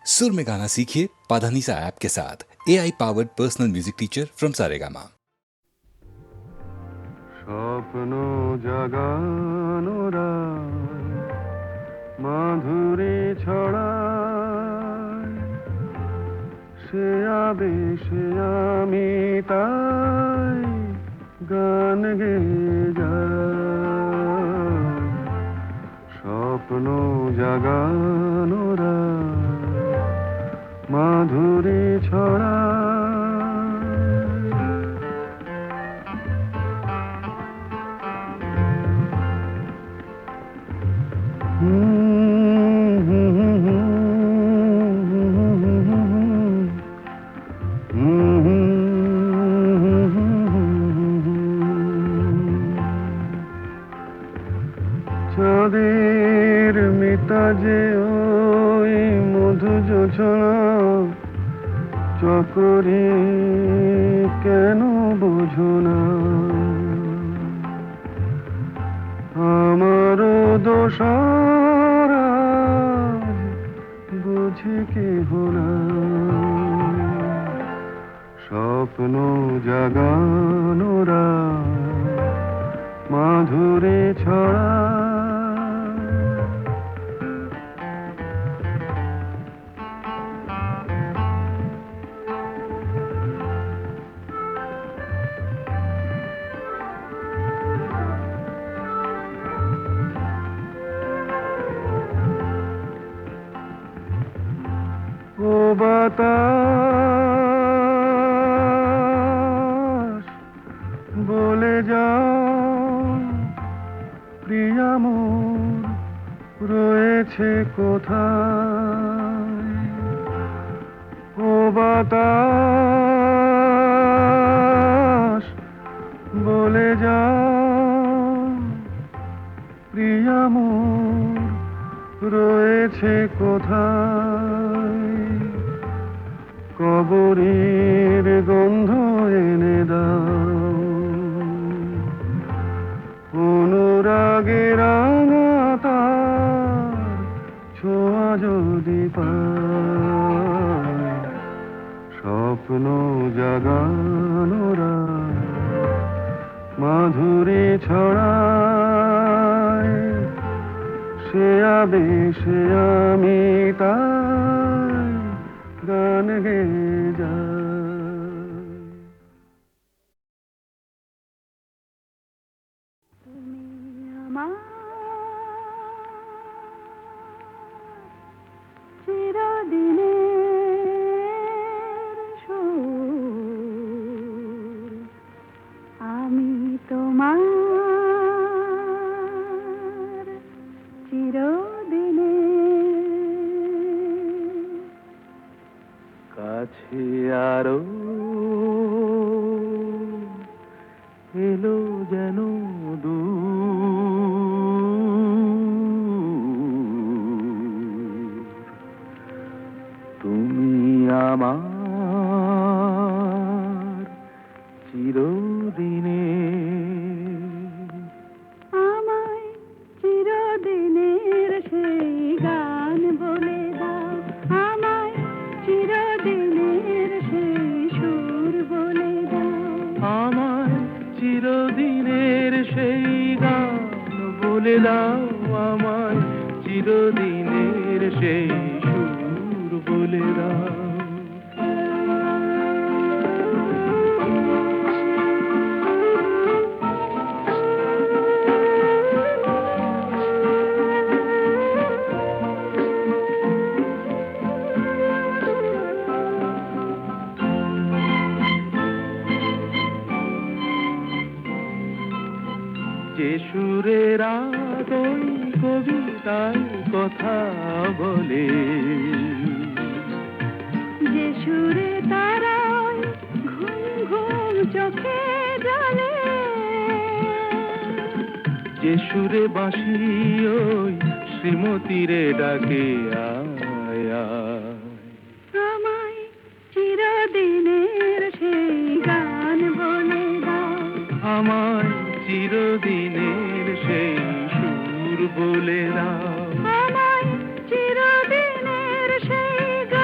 सुर में गाना सीखिए पाधानीसा ऐप के साथ। AI powered personal music teacher from Saregama. স্বপ্ন জাগানোরা মাধুরী ছড়ায়, সে আবেশে আমি তাই গান গেয়ে যাই। স্বপ্ন জাগানোরা মাধুরী ছড়ায়। চাঁদের মিতাজে ওই মধু জোছনা চকরি কেন বোঝো না? আমারও দোষারা বুঝে কেহ না। স্বপ্ন জাগানোরা মাধুরী ছড়া। ও বাতাস বলে যাও, প্রিয়া মোর রয়েছে কোথায়? ও বাতাস বলে যাও, প্রিয়া মোর রয়েছে কোথায়? কবরের গন্ধ এনে দাও, অনুরাগে রাঙা তার ছোঁয়া যদি পায়। স্বপ্ন জাগানোরা মাধুরী ছড়ায়, সে আবেশে আমি তাই গান গেয়ে যাই। তুমি আমার চিরদিনের সুর, আমি তোমার চিরদিনের কাছে আরো এলো যেন দূর, তুমি আমার চিরদিনের। আমায় চিরদিনের সেই গান বলে দাও, আমায় চিরদিনের সেই সুর বলে দাও। আমায় চিরদিনের সেই গান বলে দাও, আমায় চিরদিনের সেই সুর বলে দাও। যে সুরের আদই কবিতায় কথা বলে, যে সুরে তারায় ঘুম ঘুম চোখে জলে, যে সুরে বাঁশি ওই শ্রীমতীরে ডাকে আয় আয়। আমায় চিরদিনের সেই গান বলে দাও, আমায় চিরদিনের সেই সুর বলে দাও। আমায় চিরদিনের সেই গান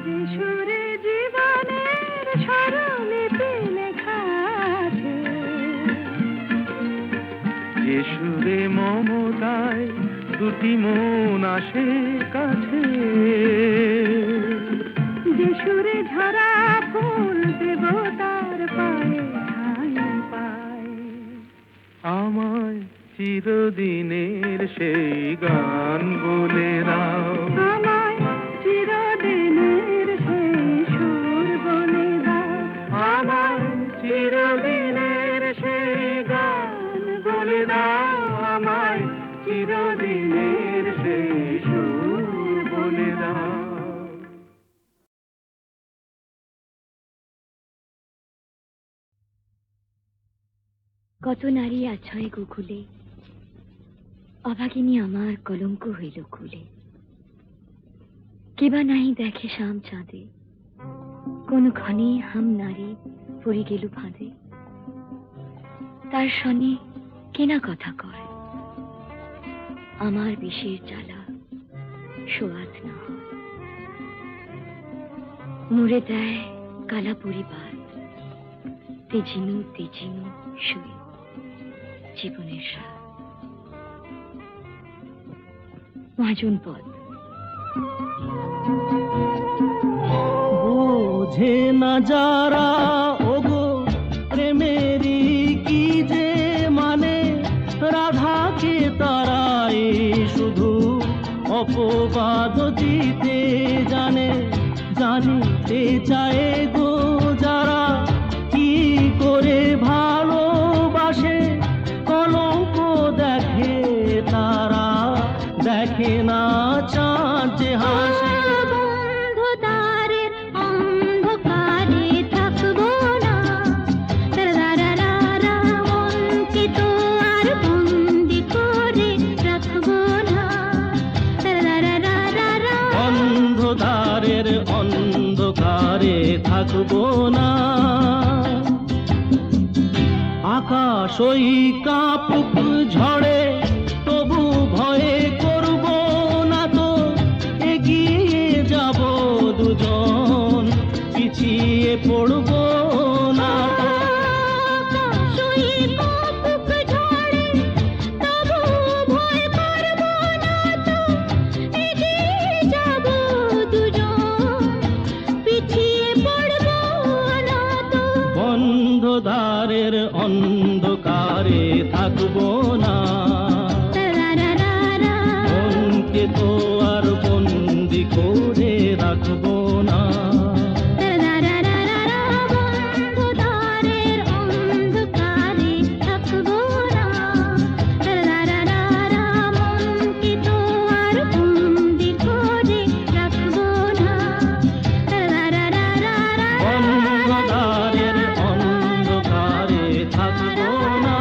যে সুরে জীবনের স্বরলিপি লেখা আছে, যে সুরে মমতায় দুটি মন আসে কাছে, যে সুরে ঝরা ফুল দেবতার পায়ে ঠাঁই পায়। আমায় চিরদিনের সেই গান বলে দাও, আমায় চিরদিনের সেই সুর বলে দাও, আমায় চিরদিনের সেই গান বলে দাও, আমায় চিরদিনের সেই সুর বলে দাও। কত নারী আছয় গোকুলে, অভাগিনী আমার কলঙ্ক হইল খুলে। কেবা নাহি দেখে শাম চাঁদে, কোন ক্ষণে হাম নারী পড়ে গেল ফাঁদে। তার সনে কেনা কথা কয়, আমার বিষের জ্বালা সোয়াদ না হয়। মুড়ে দেয় কালা পরিবার, তেজিনু তেজিনু শুয়ে জীবনের সার। মহাজন পদ। বোঝে না যারা ওগো প্রেমেরই কি যে মানে, রাধাকে তারাই শুধু অপবাদ দিতে জানে। জানিতে চায় গো যারা কি করে ভালোবাসে, কলঙ্ক দেখে তারা, দেখে না চাঁদ যে হাসে। বন্ধুতারের অন্ধকারে থাকবো না, তারারারা মনকে তো আর বন্দি করে রাখবো না, তারারারা অন্ধকারের অন্ধকারে থাকবো না। আকাশ ওই কাপুক ঝড়ে তবু ভয়ে করব না তো, এগিয়ে যাব দুজন, পিছিয়ে পড়ব না তো। বন্ধদ্বারের অন্ধকারে থাকবো না, মনকে তো আর বন্দি করে রাখবো না। বন্ধুতারের অন্ধকারে থাকবো না, মনকে তো আর বন্দি করে রাখবো না। বন্ধদ্বারের অন্ধকারে থাকবো না।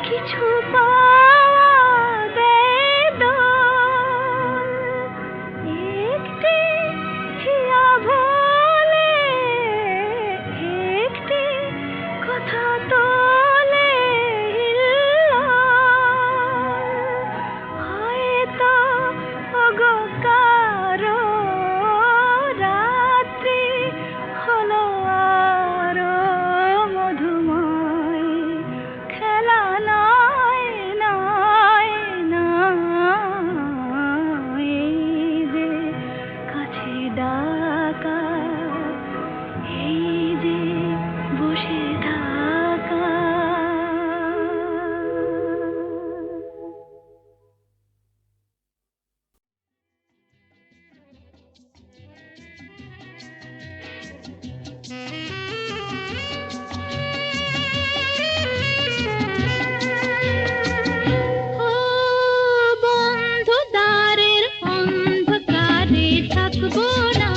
কিছু পাওয়া বেদন, একটি হিয়া ভোলে, একটি কথা তোলে হয়তো ওগো কারো রাত্রি হলো আরো মধুময়, খেলা নয় নয় নয়, এই যে কাছে ডাকা, এই যে বসে থাকা। ও বন্ধু দ্বারের অন্ধকারে থাকবো না,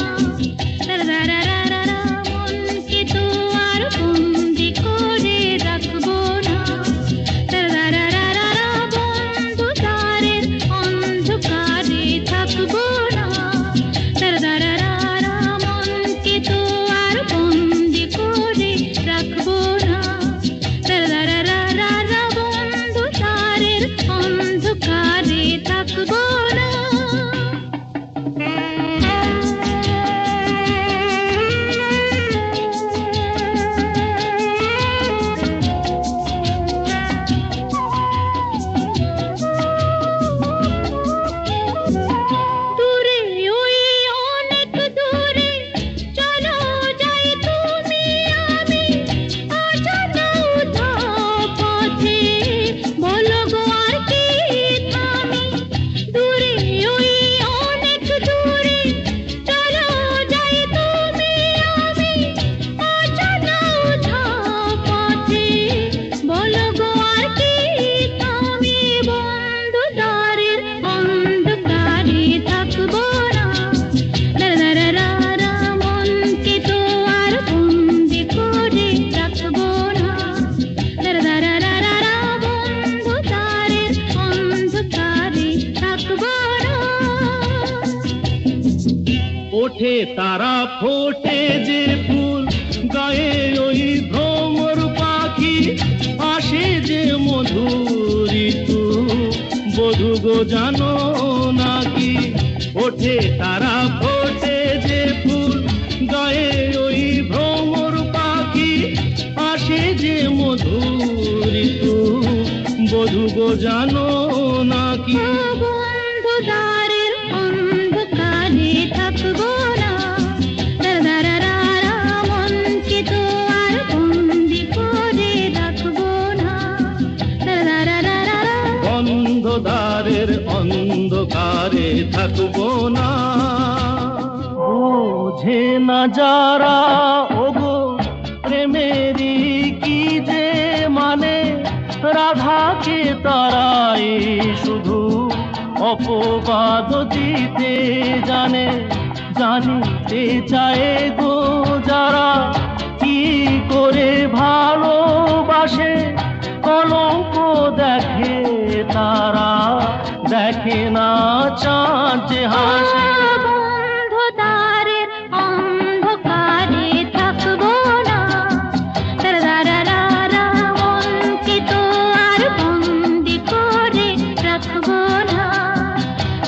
রারারারারা মনকে তো আর বন্দি করে রাখবো না, রারারারারা বন্ধু দ্বারের অন্ধকারে থাকবো না, রারারারারা মনকে তো আর বন্দি করে রাখবো না, রারারারারা বন্ধু দ্বারের অন্ধকারে থাকবো না। দূরে ওই অনেক দূরে চলো যাই তুমি আমি, অজানা উধাও পথে বলো গো আর কি থামি। দূরে ওই অনেক দূরে চলো যাই তুমি আমি, অজানা উধাও পথে বলো গো আর কি থামি। বন্ধু দ্বারের অন্ধকারে থাকবো না, রারারারা মনকে তো আর বন্দি করে রাখবো না, রারারারারা বন্ধু দ্বারের অন্ধকারে থাকবো না। ওঠে তারা ফোটে যে ফুল, গায়ে ওই ভ্রমর পাখি, আসে যে মধুর ঋতু, বধূ গো জানো নাকি। ওঠে তারা ফোটে যে ফুল, গায়ে ওই ভ্রমর পাখি, আসে যে মধুর ঋতু, বধূ গো জানো নাকি। ও বন্ধু দ্বারের অন্ধকারে থাকবো না, রারারারারা মনকে তো আর বন্দি করে রাখবো না, রারারারারা বন্ধ দ্বারের অন্ধকারে থাকবো না। বোঝে না যারা ওগো প্রেমেরই কি যে মানে, রাধাকে তারাই শুধু অপবাদ দিতে জানে। জানিতে চায় গো যারা কি করে ভালোবাসে, কলঙ্ক দেখে তারা, দেখে না চাঁদ যে হাসে। বন্ধু দ্বারের অন্ধকারে থাকবো না, রারারারারা মনকে তো আর বন্দি করে রাখবো না,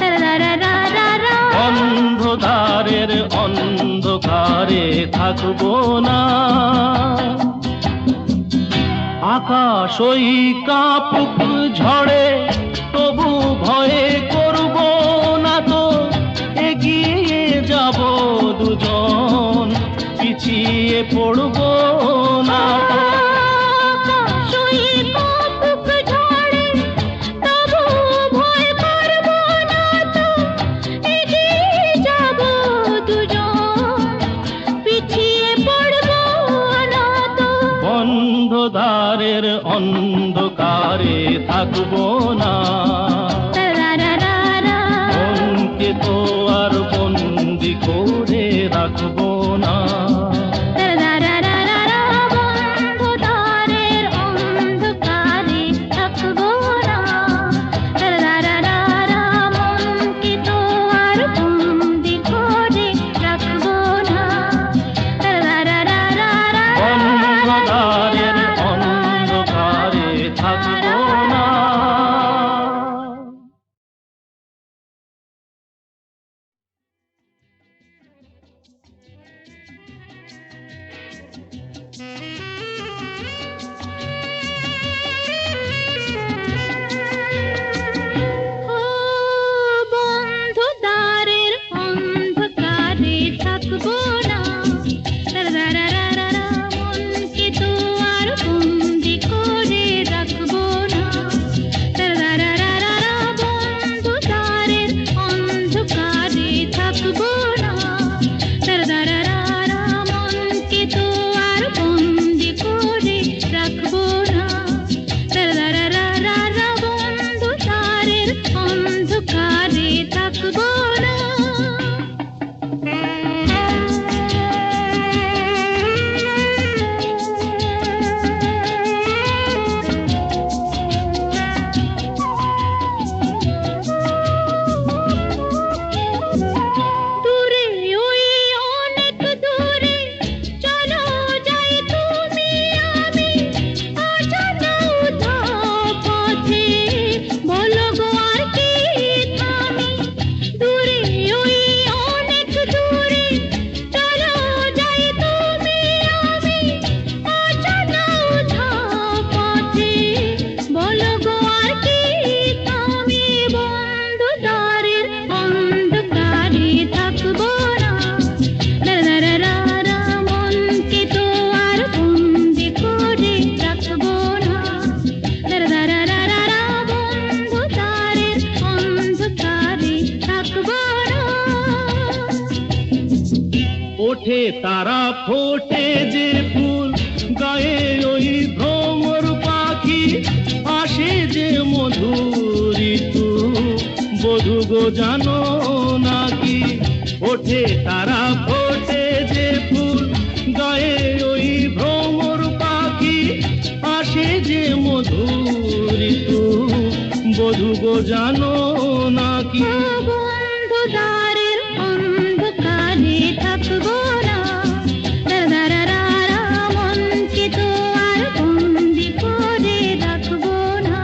রারারারারা অন্ধকারের অন্ধকারে থাকবো না। আকাশ ওই কাঁপুক ঝড়ে, তবু ভয়ে করব না তো, এগিয়ে যাব দুজন, পিছিয়ে পড়ব না তো। আকাশই কাঁপুক ঝড়ে, তবু ভয় করবো না তো, এগিয়ে যাবো দুজন, পিছিয়ে পড়বো না তো। বন্ধ দ্বারের অন্ধকারে থাকবো না, রারারারা মনকে তো আর বন্দি করে রাখবো না। রারারারা বন্ধু দ্বারের অন্ধকারে থাকবো ওঠে তারা ফোটে যে ফুল গায়ে ওই ভ্রমর পাখি আসে যে মধুর ঋতু বধূ গো জানো নাকি ওঠে তারা ফোটে যে ফুল গায়ে ওই ভ্রমর পাখি আসে যে মধুর ঋতু বধূ গো জানো নাকি বন্ধু দ্বারের অন্ধকারে থাকবো না দারারারা মনকে তো আর বন্দি করে রাখবো না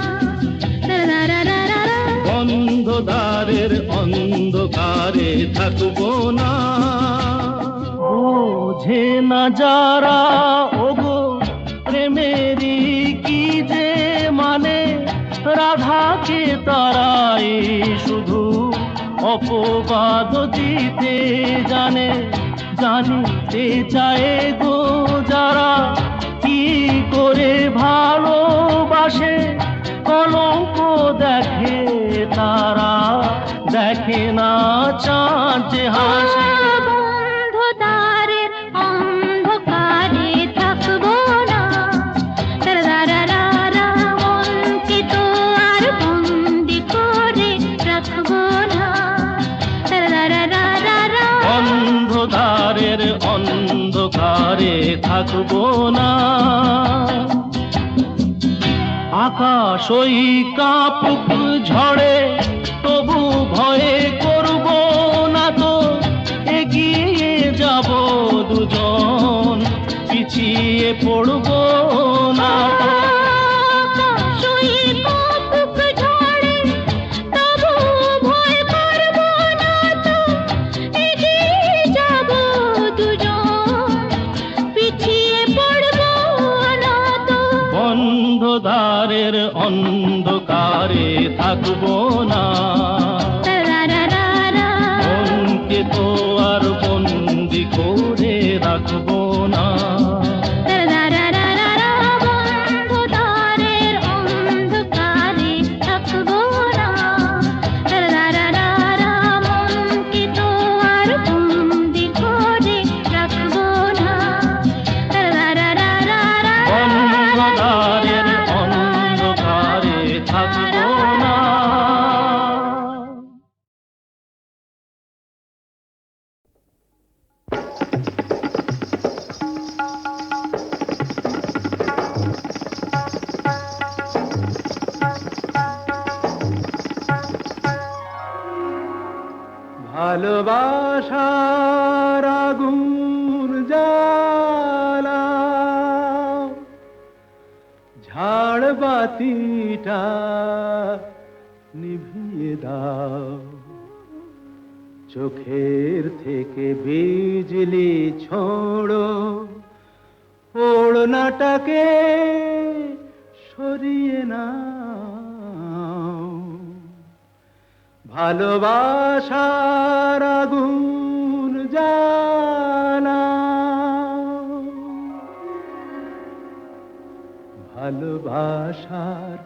দারারারা বন্ধ দ্বারের অন্ধকারে থাকবো না বোঝে না যারা ওগো প্রেমেরই কি যে মানে রাধাকে তারাই শুধু অপবাদ দিতে জানে জানিতে চায় গো যারা কি করে ভালোবাসে কলঙ্ক দেখে তারা দেখে না চাঁদ যে হাসে বন্ধু দ্বারের অন্ধকারে থাকবো না দারারারা মনকে তো আর বন্দি করে রাখবো না দারারারা অন্ধকারের অন্ধকারে থাকবো না আকাশ ওই কাপুক ঝড়ে তবু ভয়ে করব না তো এগিয়ে যাব দুজন পিছিয়ে পড়ব না তো বন্ধদ্বারের অন্ধকারে থাকবো না মনকে তো আর বন্দি করে রাখবো না বন্ধুদ্বারের অন্ধকারে থাকবো না মনকে তো আর বন্দি করে রাখবো না বন্ধদ্বারের অন্ধকারে থাকবো না ভালোবাসার আগুন জ্বালা ঝাড় বাতিটা নিভিয়ে দাও চোখের থেকে বিজলি ছোড়ো ওড়নাটাকে সরিয়ে নাও ভালোবাসার আগুন জ্বালা ভালোবাসার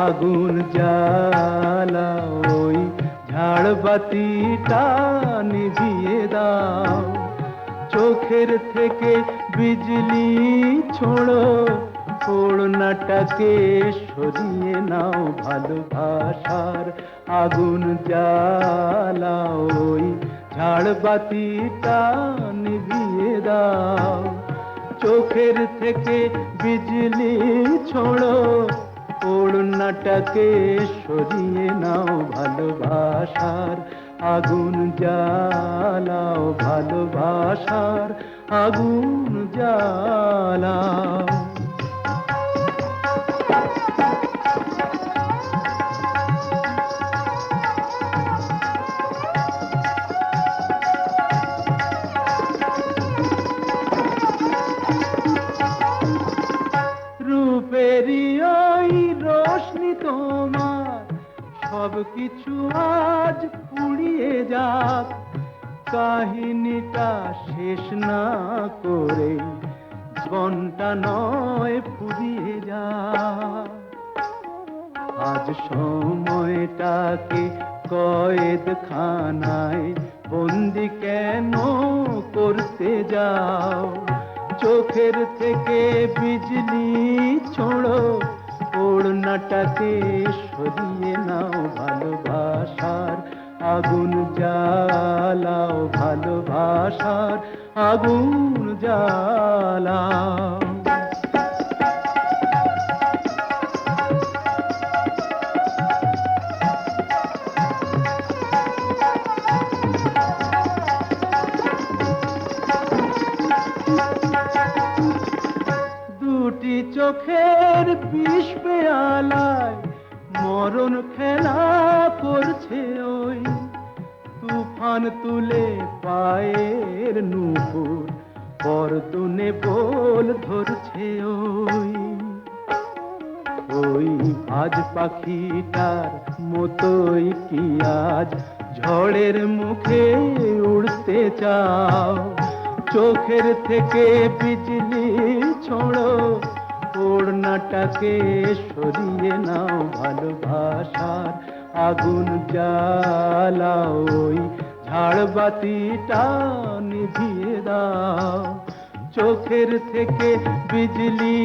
আগুন জ্বালা ওই ঝাড়বাতিটা নিভিয়ে দাও চোখের থেকে বিজলি ছোড়ো ওড়নাটাকে সরিয়ে নাও ভালোবাসার আগুন জ্বালা ওই ঝাড়বাতিটা নিভিয়ে দাও চোখের থেকে বিজলি ছোড়ো ওড়নাটাকে সরিয়ে নাও ভালোবাসার আগুন জ্বালাও ভালোবাসার আগুন জ্বালাও রূপেরই ওই রোশনি তোমার সব কিছু আজ পুড়িয়ে যাক কাহিনীটা শেষ না করে জীবনটা নয় ফুরিয়ে যাক আজ সময়টাকে কয়েদ খানায় বন্দি কেন করতে যাও? চোখের থেকে বিজলি ছোড়ো, ওড়নাটাকে সরিয়ে নাও, ভালোবাসার আগুন জ্বালাও, ভালোবাসার আগুন জ্বালাও। দুটি চোখের বিষ পেয়ালায় মরণ খেলা করছে ওই, তুফান তুলে পায়ের নুপুর পরতুনে বোল ধরছে ওই। ওই আজ পাখিটার মতোই কি আজ ঝড়ের মুখে উড়তে চাও? চোখের থেকে বিজলি ছোড়ো, ওড়নাটাকে সরিয়ে নাও, ভালোবাসার আগুন জ্বালাও, ওই ঝাড়বাতিটা নিভিয়ে দাও। চোখের থেকে বিজলি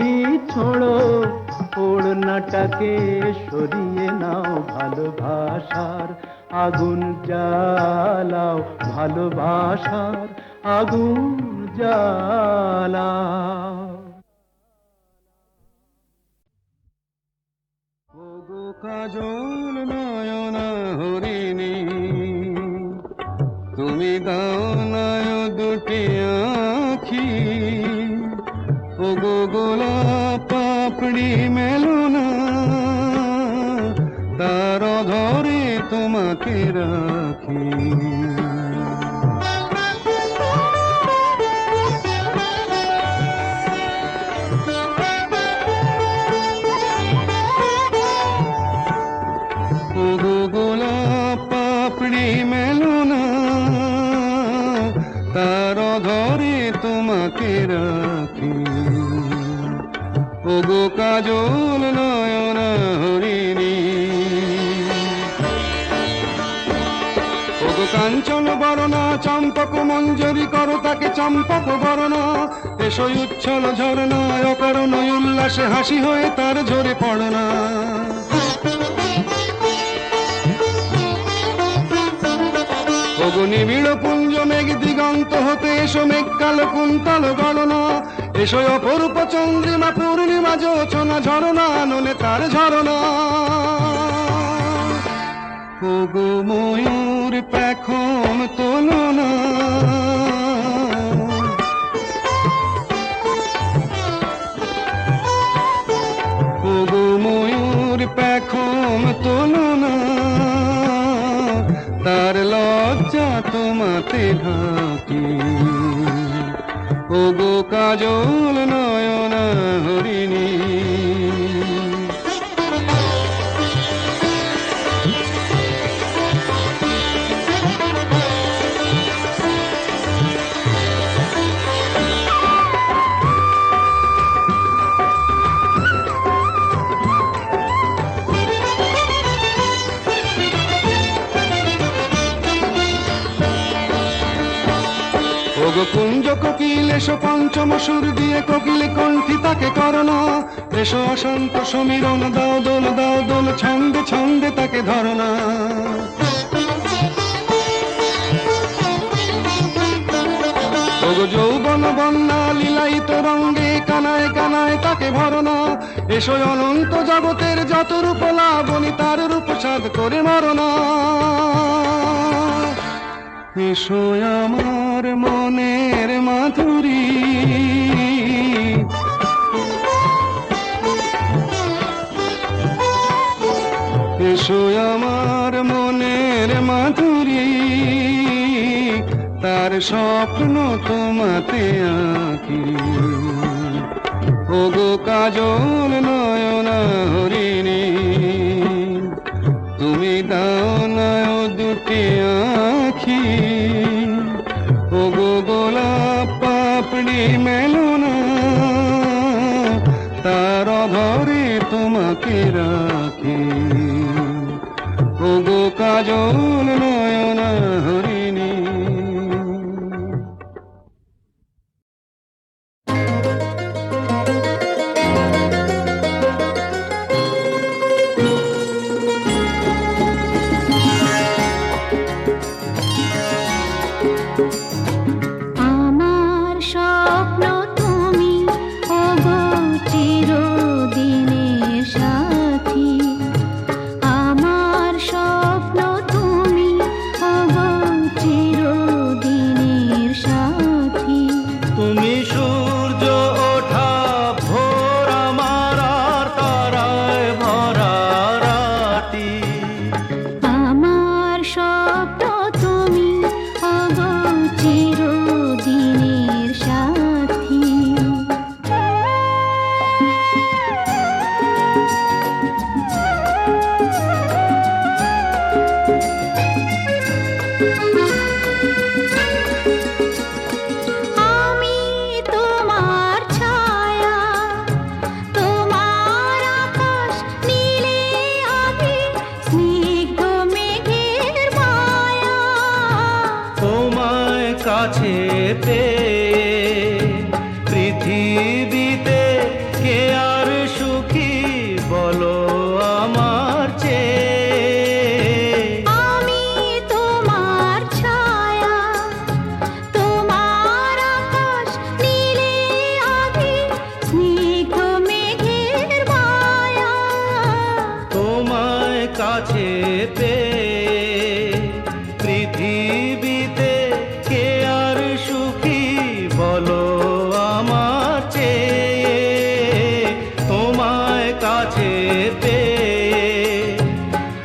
ছোড়ো, ওড়নাটাকে সরিয়ে নাও, ভালোবাসার আগুন জ্বালাও, ভালোবাসার আগুন জ্বালাও। ওগো কাজল নয়না হরিণী, তুমি দাও নয় দুটি আখি, ওগো গোলাপ পাপড়ি মেলো না, তার ধরে তোমাকে রাখি। ওগো গোলাপ পাপড়ি মেলো না, তার ধরে তোমাকে রাখি। ওগো কাজল নয়না হরিণী, ওগো কাঞ্চন বরণা চম্পক মঞ্জরি করো তাকে চম্পক বরণা, এসো উচ্ছল ঝরনা অকারণ উল্লাসে হাসি হয়ে তার ঝরে পড়না। ওগো নিবিড় পুঞ্জ মেঘ দিগন্ত হতে এসো মেঘ কালো কুন্তল গণনা, এসো অপরূপ চন্দ্রিমা পূর্ণিমা যোচনা ঝরনা নলে তার ঝরনা। ওগো ময়ূর পেখম তোলো না, ওগো ময়ূর পেখম তোলো না, তার লজ্জা তোমাতে ঢাকি। ওগো কাজল নয়না হরিণী, ওগো কুঞ্জ কোকিল এসো পঞ্চম সুর দিয়ে কোকিল কণ্ঠী তাকে করোনা, এসো অশান্ত সমীরণ দাও দোল ছন্দে ছন্দে তাকে ধরনা। ওগো যৌবন বন্যা লীলায়িত রঙ্গে কানায় কানায় তাকে ভরনা, এসো অনন্ত জগতের যত রূপ লাবণী তার রূপ সাধ করে মরনা। এসো আমার মনের মাধুরী, এসো আমার মনের মাধুরী, তার স্বপ্ন তোমাতে আঁকি। ওগো কাজল নয়না হরিণী, তুমি দাও নয় দুটি আঁখি। ওগো গোলাপ পাপড়ি মেলো না, তার ধরে তোমাকে রাখি। ওগো কাজল নয়না হরিণী। পেয়ে পৃথিবীতে কে আর সুখী বলো আমার চেয়ে। আমি তোমার ছায়া, তোমার আকাশ নীলে আভি, স্নিগ্ধ মেঘের মায়া। তোমায় কাছে পেয়ে পৃথিবীতে কে আর সুখী বলো আমার চেয়ে। তোমায় কাছে পেয়ে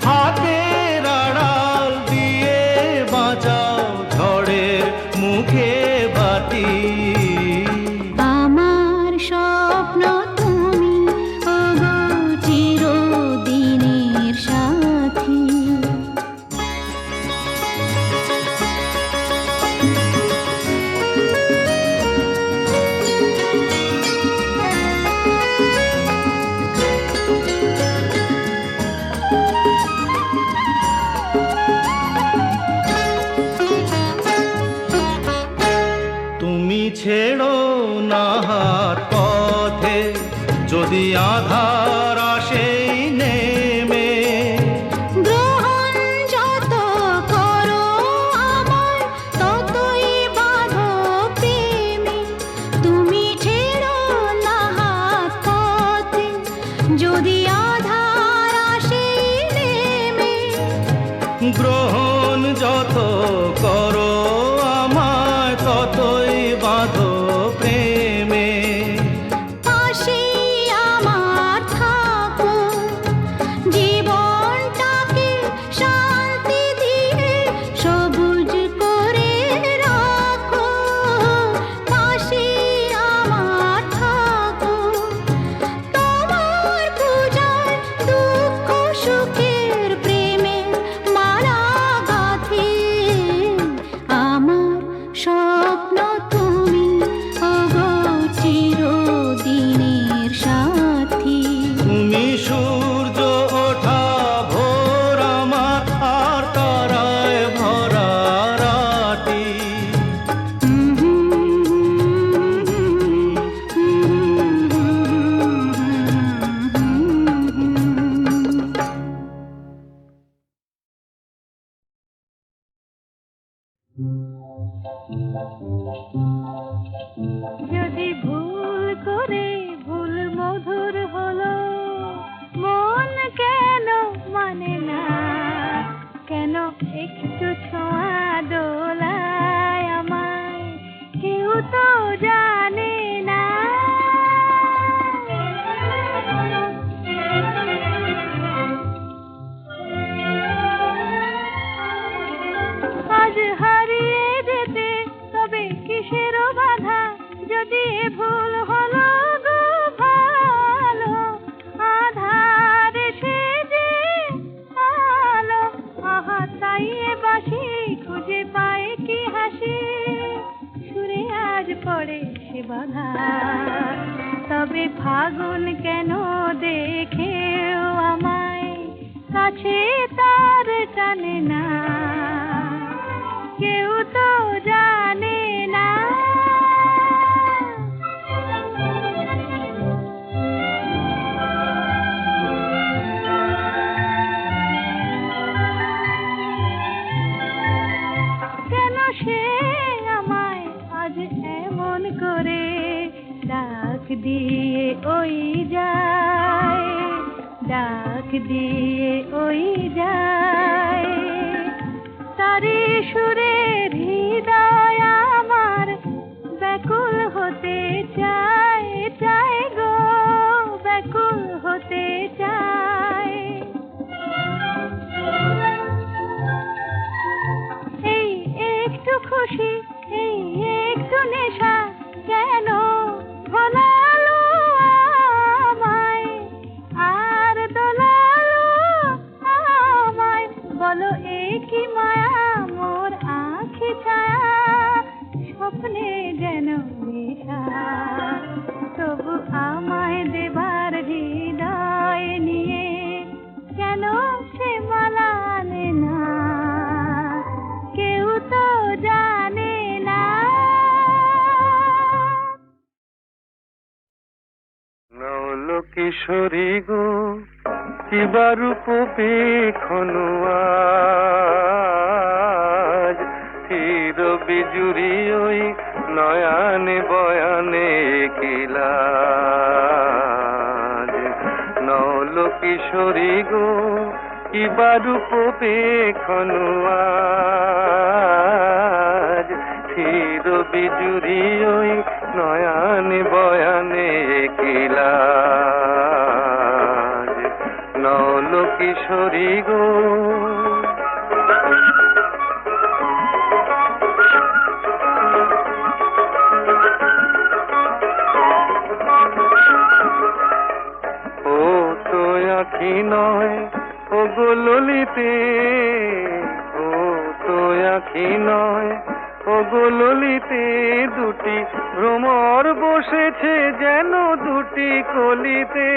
হাতের আড়াল দিয়ে বাঁচাও ঝড়ের মুখে বাতি। আমার স্বপ্ন তুমি, ওগো চিরদিনের সাথী। তুমি ছেড়ো না হাত পথে যদি আধার আসে নেমে। গ্রহণ যত করো আমায়, ততই বাঁধো প্রেমে। তুমি ছেড়ো না হাত পথে যদি আধার আসে নেমে। গ্রহণ যত করো আমায় ততই বাঁধো প্রেমে। পাশে আমার থাকো, জীবনটাকে শান্তি দিয়ে সবুজ করে রাখো। পাশে আমার থাকো, তোমার পূজায় দুঃখ সুখের প্রেমের মালা গাঁথি। আমার স্বপ্ন তুমি, ওগো চিরদিনের সাথী। তুমি সূর্য ওঠা ভোর আমার আর তারায় ভরা রাতি। যদি ভুল করে ভুল মধুর হলো, মন কেন মানে না? কেন একটু ছোঁয়া দোলায় আমায়, কেউ তো জানে না। আজ হারিয়ে যেতে তবে কিসের বাধা? যদি ভুল হলো গো ভালো, আধার সেজে আলো। আহা তাই এ বাঁশি খুঁজে পায় কি হাসি, সুরে আজ পড়ে সে বাধা। তবে ফাগুন কেন দেখেও আমায় কাছে তার টানে না? কেউ তো জানে না। কেন সে আমায় আজ এমন করে ডাক দিয়ে ওই যায়, ডাক দিয়ে ওই যায়। তারে সুরের হৃদয় আমার ব্যাকুল হতে চায়, চায় গো ব্যাকুল হতে চায়। এই একটু খুশি, এই একটু নেশা কেন ভোলালো আমায় আর দোলালো কিশোরী গো কিবা রূপ পেখনু আজ চির বিজুরি ওই নয়ানে বয়ানে কিলাজ নল কিশোরী গো কিবা রূপ পেখনু আজ চির বিজুরি ওই নয়ানে বয়ানে কিলাজ নল কিশোরী গো ও তো আখি নয় ও গো ললিতে ও তো আখি নয় ও গো ললিতে দুটি ভ্রমর বসেছে যেন দুটি কলিতে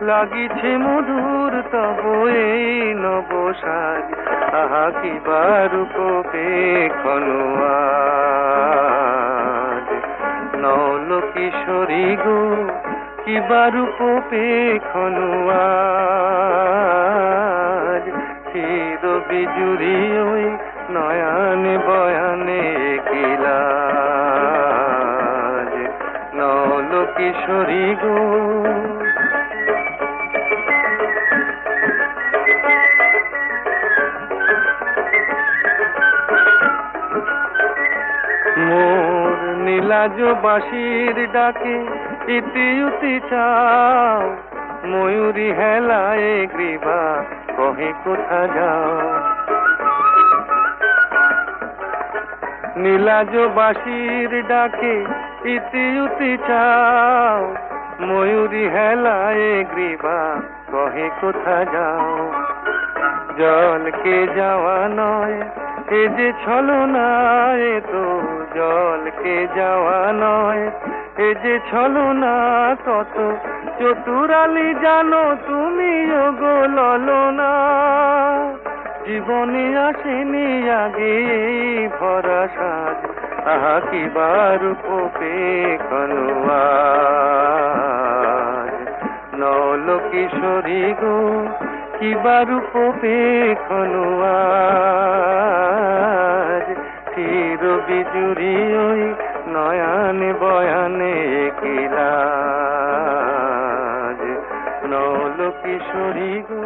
লাগিছে মধুর তব এই নবসাজ আহা কিবা রূপ পেখনু আজ নল কিশোরী গো কিবা রূপ পেখনু আজ চির বিজুরি ওই নয়ানে বয়ানে কিলাজ নল কিশোরী গো মোর নীলাজ বাঁশির ডাকে ইতি উতি চাও ময়ূরী হেলায় গ্রীবা কহে কোথা যাও নীলাজ বাঁশির ডাকে ইতি উতি চাও ময়ূরী হেলায় গ্রীবা কহে কোথা যাও জলকে যাওয়া নয় এ যে ছলনা এ তো জলকে যাওয়া নয় এ যে ছলনা কত চতুরালি জানো তুমি গো ললনা জীবনে আসেনি আগে ভরা সাজ আহা কিবা রূপ পেখনু আজ নল কিশোরী গো কিবা রূপ পেখনু আজ চির বিজুরি ওই নয়ানে বয়ানে কিলাজ নল কিশোরী গো